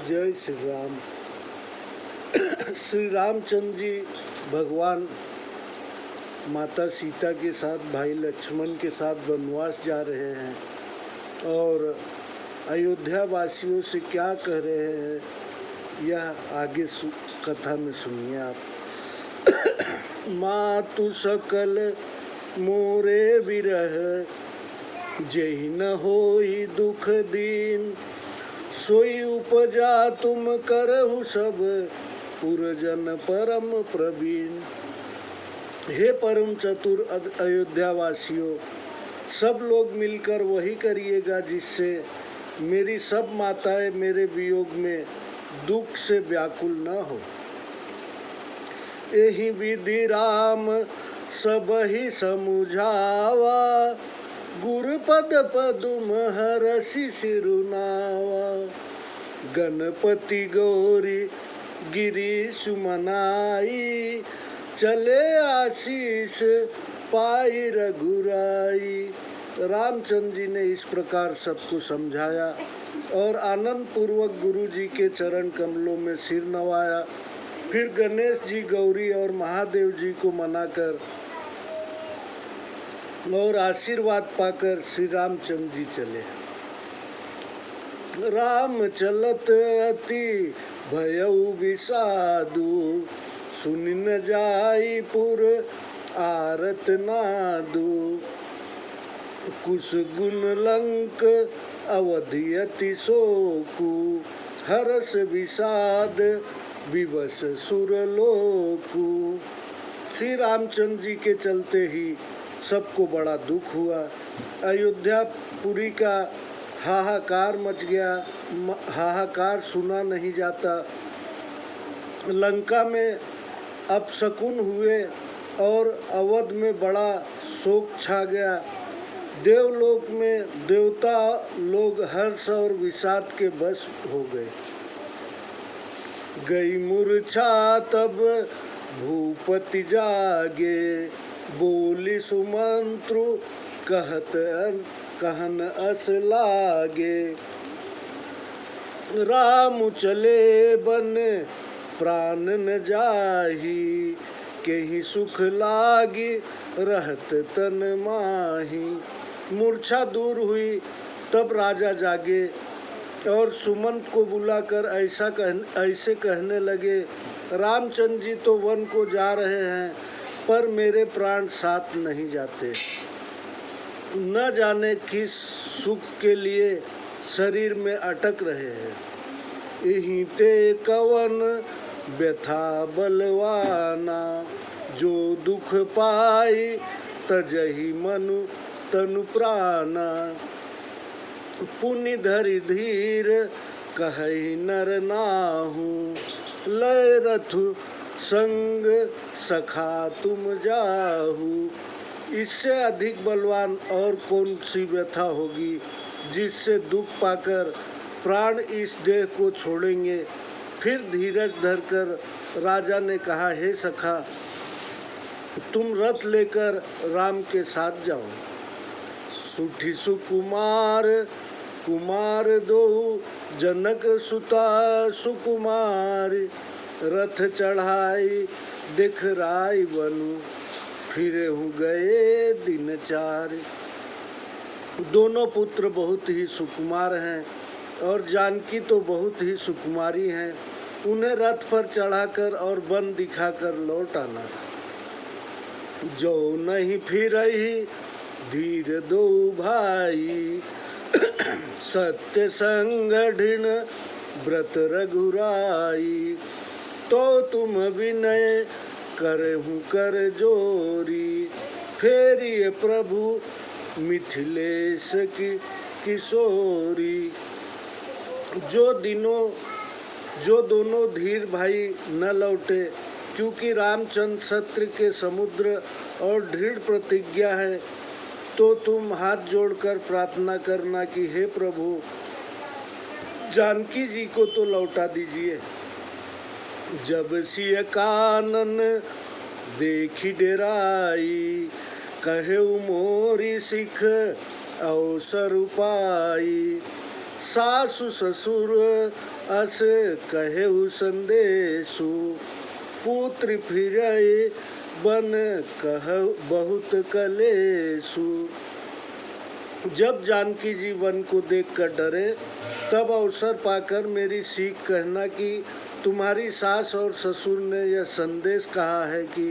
जय श्री राम। श्री रामचंद्र जी भगवान माता सीता के साथ भाई लक्ष्मण के साथ वनवास जा रहे हैं और अयोध्या वासियों से क्या कह रहे हैं यह आगे कथा में सुनिए आप। मातु सकल मोरे विरह जेहि न होई दुख दीन, सोई उपजा तुम करहु सब पुरजन परम प्रवीण। हे परम चतुर अयोध्या वासियों, सब लोग मिलकर वही करिएगा जिससे मेरी सब माताएं मेरे वियोग में दुख से व्याकुल न हो। एहि विधि राम सब ही समुझावा, गुरुपद पदुम हरषि सिरुनावा। गणपति गौरी गिरी सुमनाई, चले आशीष पाई रघुराई। रामचंद्र जी ने इस प्रकार सबको समझाया और आनंद पूर्वक गुरु जी के चरण कमलों में सिर नवाया। फिर गणेश जी, गौरी और महादेव जी को मनाकर और आशीर्वाद पाकर श्री रामचंद्र जी चले। राम चलत अति भयउ विषादु, सुनि न जाई पुर आरत नादु। कुश गुण लंक अवधि अति शोकु, हर्ष विषाद विवश सुरलोकु। श्री रामचंद्र जी के चलते ही सबको बड़ा दुख हुआ। अयोध्यापुरी का हाहाकार मच गया। हाहाकार सुना नहीं जाता। लंका में अपशकुन हुए और अवध में बड़ा शोक छा गया। देवलोक में देवता लोग हर्ष और विषाद के बस हो गए। गई मूर्छा तब भूपति जागे, बोली सुमंत्रु कहन अस लागे। राम चले बन प्राण न जाही, केहि सुख लागी रहत तन माही। मूर्छा दूर हुई तब राजा जागे और सुमंत को बुलाकर ऐसे कहने लगे, रामचंद्र जी तो वन को जा रहे हैं पर मेरे प्राण साथ नहीं जाते। न जाने किस सुख के लिए शरीर में अटक रहे हैं। यहीं ते कवन व्यथा बलवाना, जो दुख पाई तजहि मनु तनु प्राणा। पुनि धरि धीर कहई नर नाहू, लय रथु संग सखा तुम जाहू। इससे अधिक बलवान और कौन सी व्यथा होगी जिससे दुख पाकर प्राण इस देह को छोड़ेंगे। फिर धीरज धरकर राजा ने कहा, हे सखा, तुम रथ लेकर राम के साथ जाओ। सुठी सुकुमार कुमार दो, जनक सुता सुकुमार। रथ चढ़ाई दिखराई बनु, फिरे हूँ गए दिन चार। दोनों पुत्र बहुत ही सुकुमार हैं और जानकी तो बहुत ही सुकुमारी हैं। उन्हें रथ पर चढ़ाकर और वन दिखाकर लौट आना। जो नहीं फिरही धीर दो भाई, सत्य संग ढिन व्रत रघुराई। तो तुम विनय करहूँ कर जोरी, फेरिए प्रभु मिथिलेश की किशोरी। जो दोनों धीर भाई न लौटे, क्योंकि रामचंद्र सत्य के समुद्र और दृढ़ प्रतिज्ञा है, तो तुम हाथ जोड़कर प्रार्थना करना कि हे प्रभु, जानकी जी को तो लौटा दीजिए। जब सिय कानन देखी डेराई, कहे मोरी सिख अवसर पाई। सासु ससुर अस कहेउ संदेशु, पुत्र फिरय बन कह बहुत कलेसु। जब जानकी जी वन को देखकर डरे, तब अवसर पाकर मेरी सीख कहना कि तुम्हारी सास और ससुर ने यह संदेश कहा है कि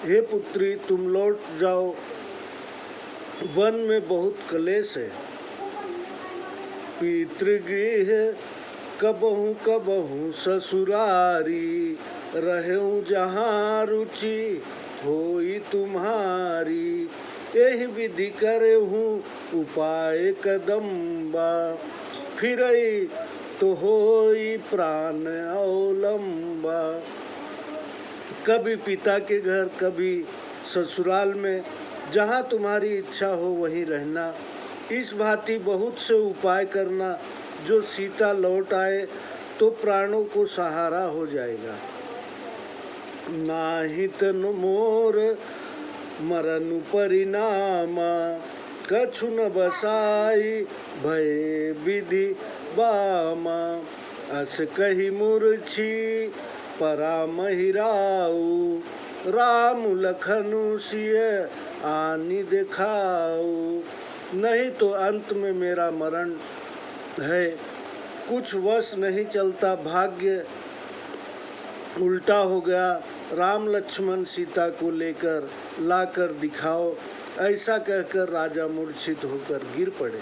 हे पुत्री, तुम लौट जाओ, वन में बहुत क्लेश है। पितृगृह कबहू कबहू ससुरारी, रहूं जहाँ रुचि होई तुम्हारी। यही विधि करे हूँ उपाय कदम्बा, फिरई तो होई प्राण अवलंबा। कभी पिता के घर, कभी ससुराल में, जहाँ तुम्हारी इच्छा हो वहीं रहना। इस भांति बहुत से उपाय करना, जो सीता लौट आए तो प्राणों को सहारा हो जाएगा। नाहित मोर मरनु परिणामा, कछु न बसाई भय विधि बामा। अस कही मूर्छी परामहिराऊ, राम लखनु सिय आनि दिखाऊ। नहीं तो अंत में मेरा मरण है, कुछ वश नहीं चलता, भाग्य उल्टा हो गया। राम लक्ष्मण सीता को लेकर लाकर दिखाओ। ऐसा कहकर राजा मूर्छित होकर गिर पड़े।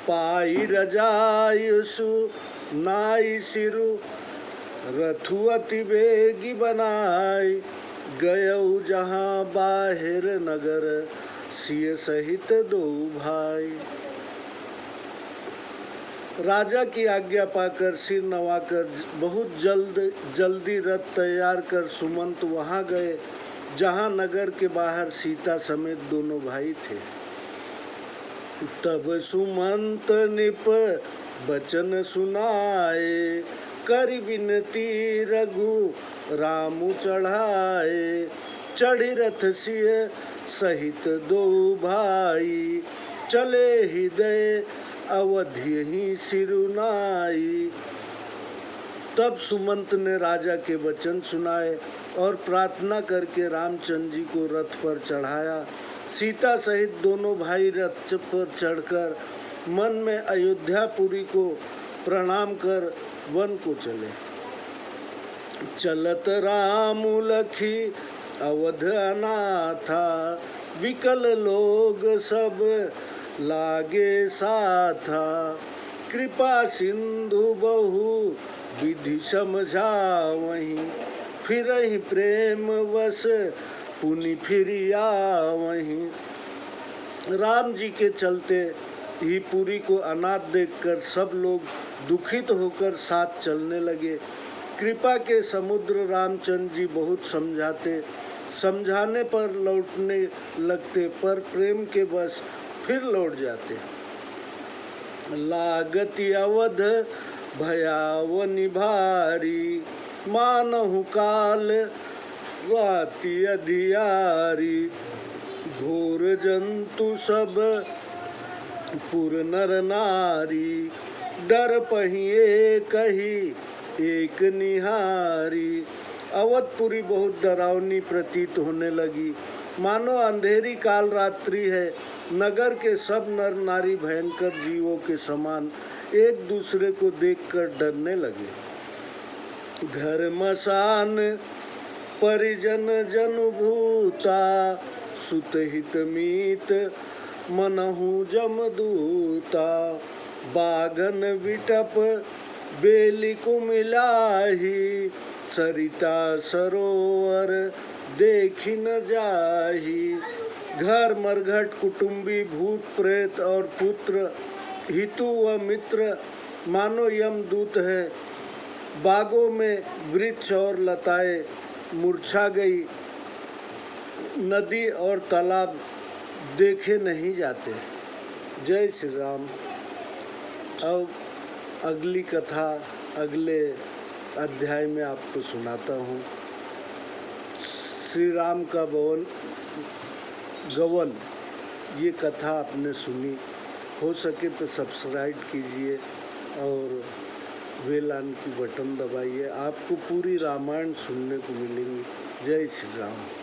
पाई रजायुसु नाई सिरु, रथु अति बेगी बनाई। गयऊ जहाँ बाहिर नगर, सिय सहित दो भाई। राजा की आज्ञा पाकर सिर नवाकर बहुत जल्दी रथ तैयार कर सुमंत वहां गए, जहां नगर के बाहर सीता समेत दोनों भाई थे। तब सुमंत निप बचन सुनाए, करि विनती रघु रामु चढ़ाए। चढ़ी रथ सिय सहित दो भाई, चले हृदय अवधि ही सिरुनाई। तब सुमंत ने राजा के वचन सुनाए और प्रार्थना करके रामचंद्र जी को रथ पर चढ़ाया। सीता सहित दोनों भाई रथ पर चढ़कर मन में अयोध्यापुरी को प्रणाम कर वन को चले। चलत राम लखी अवध अनाथा, विकल लोग सब लागे साथा। कृपा सिंधु बहु विधि समझावहीं, फिरहि प्रेम वश पुनि फिरिया वहीं। राम जी के चलते ही पुरी को अनाथ देखकर सब लोग दुखित होकर साथ चलने लगे। कृपा के समुद्र रामचंद्र जी बहुत समझाने पर लौटने लगते, पर प्रेम के बस फिर लौट जाते। लागति अवध भयावनि भारी, मानहु काल राति अधियारी। घोर जंतु सब पुर नर नारी, डर पहिए कही एक निहारी। अवधपुरी बहुत डरावनी प्रतीत होने लगी, मानो अंधेरी काल रात्रि है। नगर के सब नर नारी भयंकर जीवों के समान एक दूसरे को देखकर डरने लगे। घर मसान परिजन जनभूता, सुत हित मीत मनहु जमदूता। बागन विटप बेली को मिलाही, सरिता सरोवर देखी न जाही। घर मरघट कुटुंबी भूत प्रेत और पुत्र हितु व मित्र मानो यमदूत है। बागों में वृक्ष और लताएं मुरझा गई, नदी और तालाब देखे नहीं जाते। जय श्री राम। अब अगली कथा अगले अध्याय में आपको सुनाता हूँ। श्री राम का गवन, ये कथा आपने सुनी। हो सके तो सब्सक्राइब कीजिए और बेल आइकन की बटन दबाइए। आपको पूरी रामायण सुनने को मिलेंगी। जय श्री राम।